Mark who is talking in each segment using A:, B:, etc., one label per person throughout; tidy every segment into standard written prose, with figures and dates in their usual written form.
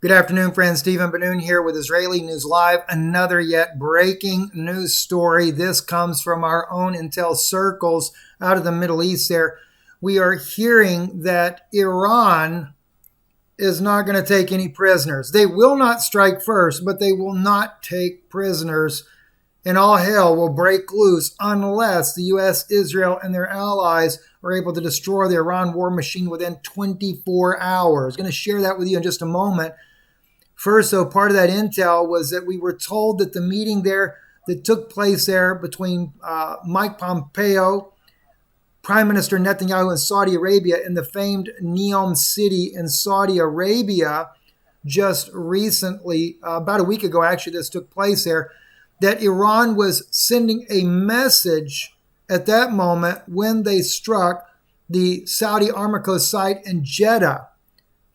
A: Good afternoon, friends. Stephen Ben-Nun here with Israeli News Live. Another yet breaking news story. This comes from our own intel circles out of the Middle East there. We are hearing that Iran is not going to take any prisoners. They will not strike first, but they will not take prisoners. And all hell will break loose unless the U.S., Israel, and their allies are able to destroy the Iran war machine within 24 hours. I'm going to share that with you in just a moment. First, though, part of that intel was that we were told that the meeting there that took place there between Mike Pompeo, Prime Minister Netanyahu, and Saudi Arabia in the famed Neom city in Saudi Arabia just recently, about a week ago, actually, this took place there, that Iran was sending a message at that moment when they struck the Saudi Aramco site in Jeddah.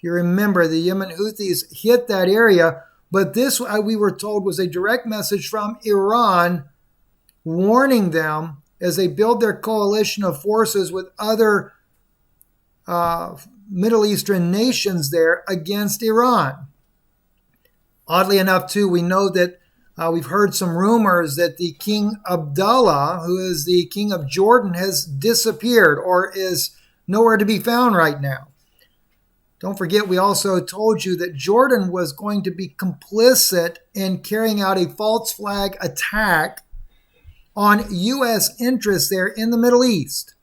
A: You remember the Yemen Houthis hit that area, but this, we were told, was a direct message from Iran warning them as they build their coalition of forces with other Middle Eastern nations there against Iran. Oddly enough, too, we know that we've heard some rumors that the King Abdullah, who is the King of Jordan, has disappeared or is nowhere to be found right now. Don't forget, we also told you that Jordan was going to be complicit in carrying out a false flag attack on U.S. interests there in the Middle East.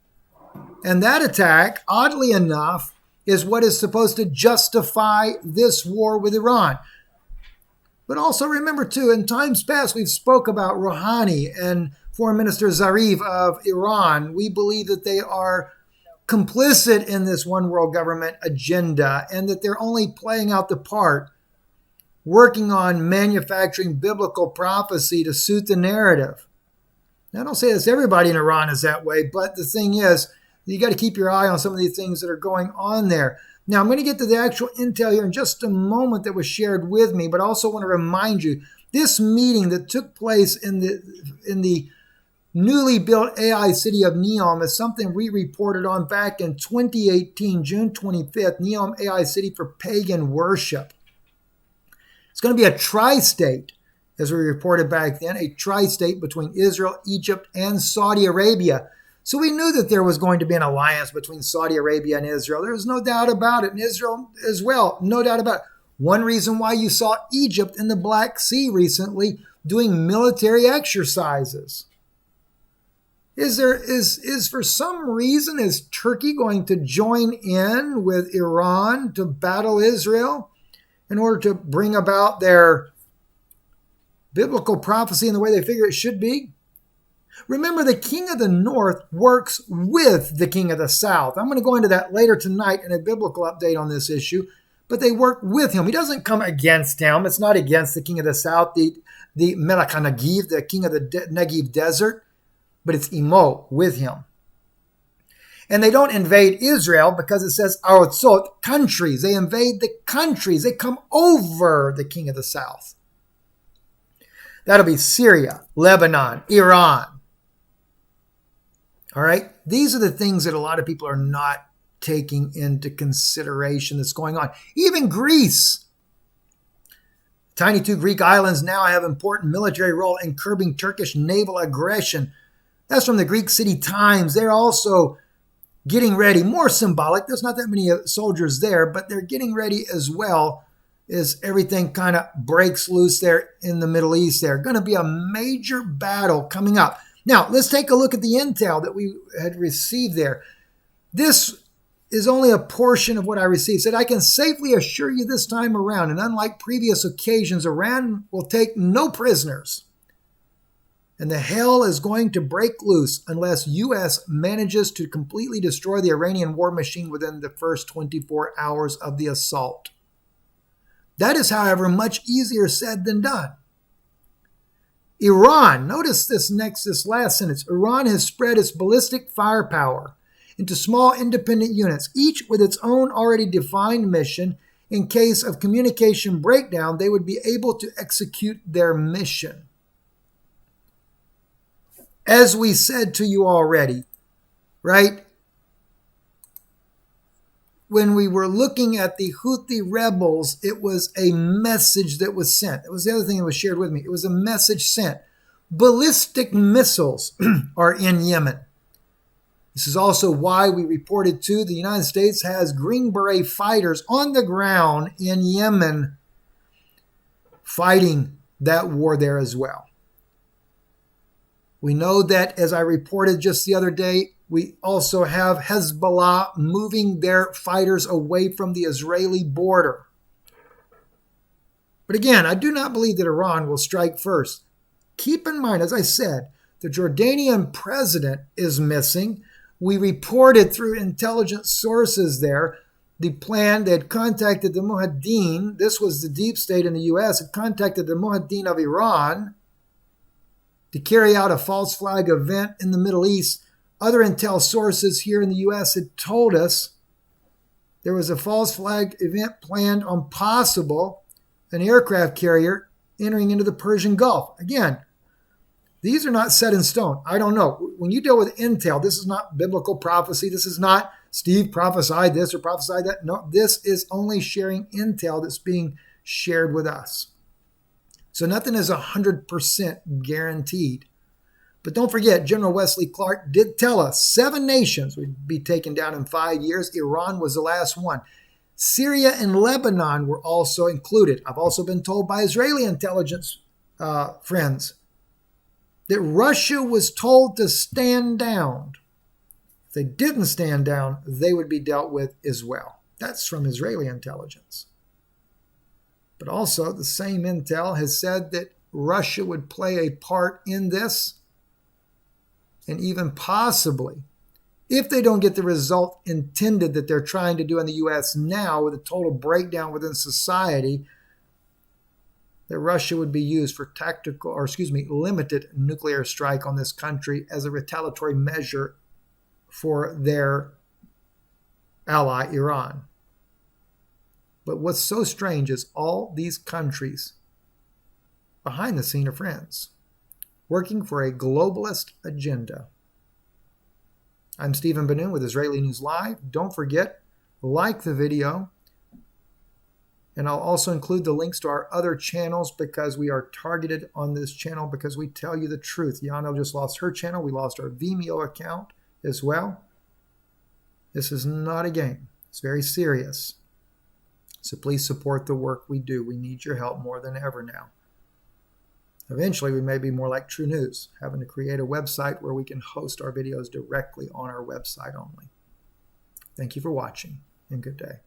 A: And that attack, oddly enough, is what is supposed to justify this war with Iran. But also remember, too, in times past, we've spoke about Rouhani and Foreign Minister Zarif of Iran. We believe that they are complicit in this one world government agenda and that they're only playing out the part, working on manufacturing biblical prophecy to suit the narrative. Now, I don't say this, everybody in Iran is that way, but the thing is, you got to keep your eye on some of these things that are going on there. Now, I'm going to get to the actual intel here in just a moment that was shared with me, but I also want to remind you, this meeting that took place in the newly built AI city of Neom is something we reported on back in 2018, June 25th, Neom AI city for pagan worship. It's going to be a tri-state, as we reported back then, a tri-state between Israel, Egypt, and Saudi Arabia. So we knew that there was going to be an alliance between Saudi Arabia and Israel. There's no doubt about it. And Israel as well, no doubt about it. One reason why you saw Egypt in the Black Sea recently doing military exercises. Is for some reason, is Turkey going to join in with Iran to battle Israel in order to bring about their biblical prophecy in the way they figure it should be? Remember, the king of the north works with the king of the south. I'm going to go into that later tonight in a biblical update on this issue, but they work with him. He doesn't come against him. It's not against the king of the south, the Melech HaNegev, the king of the Negev desert, but it's Imo, with him. And they don't invade Israel because it says Arotzot, countries. They invade the countries. They come over the king of the south. That'll be Syria, Lebanon, Iran. All right? These are the things that a lot of people are not taking into consideration that's going on. Even Greece. Tiny two Greek islands now have important military role in curbing Turkish naval aggression. That's from the Greek City Times. They're also getting ready, more symbolic. There's not that many soldiers there, but they're getting ready as well as everything kind of breaks loose there in the Middle East. There's going to be a major battle coming up. Now, let's take a look at the intel that we had received there. This is only a portion of what I received. It said, I can safely assure you this time around, and unlike previous occasions, Iran will take no prisoners. And the hell is going to break loose unless U.S. manages to completely destroy the Iranian war machine within the first 24 hours of the assault. That is, however, much easier said than done. Iran, notice this last sentence. Iran has spread its ballistic firepower into small independent units, each with its own already defined mission. In case of communication breakdown, they would be able to execute their mission. As we said to you already, right? when we were looking at the Houthi rebels, it was a message that was sent. It was the other thing that was shared with me. It was a message sent. Ballistic missiles are in Yemen. This is also why we reported too, the United States has Green Beret fighters on the ground in Yemen fighting that war there as well. We know that, as I reported just the other day, we also have Hezbollah moving their fighters away from the Israeli border. But again, I do not believe that Iran will strike first. Keep in mind, as I said, the Jordanian president is missing. We reported through intelligence sources there the plan. They had contacted the Mujahideen. This was the deep state in the U.S. had contacted the Mujahideen of Iran to carry out a false flag event in the Middle East. Other intel sources here in the U.S. had told us there was a false flag event planned on possible an aircraft carrier entering into the Persian Gulf. Again, these are not set in stone. I don't know. When you deal with intel, this is not biblical prophecy. This is not Steve prophesied this or prophesied that. No, this is only sharing intel that's being shared with us. So nothing is 100% guaranteed. But don't forget, General Wesley Clark did tell us 7 nations would be taken down in 5 years. Iran was the last one. Syria and Lebanon were also included. I've also been told by Israeli intelligence friends that Russia was told to stand down. If they didn't stand down, they would be dealt with as well. That's from Israeli intelligence. But also, the same intel has said that Russia would play a part in this, and even possibly, if they don't get the result intended that they're trying to do in the U.S. now with a total breakdown within society, that Russia would be used for limited nuclear strike on this country as a retaliatory measure for their ally, Iran. But what's so strange is all these countries behind the scene are friends, working for a globalist agenda. I'm Stephen Ben-Nun with Israeli News Live. Don't forget, like the video. And I'll also include the links to our other channels because we are targeted on this channel because we tell you the truth. Yano just lost her channel. We lost our Vimeo account as well. This is not a game. It's very serious. So please support the work we do. We need your help more than ever now. Eventually, we may be more like True News, having to create a website where we can host our videos directly on our website only. Thank you for watching, and good day.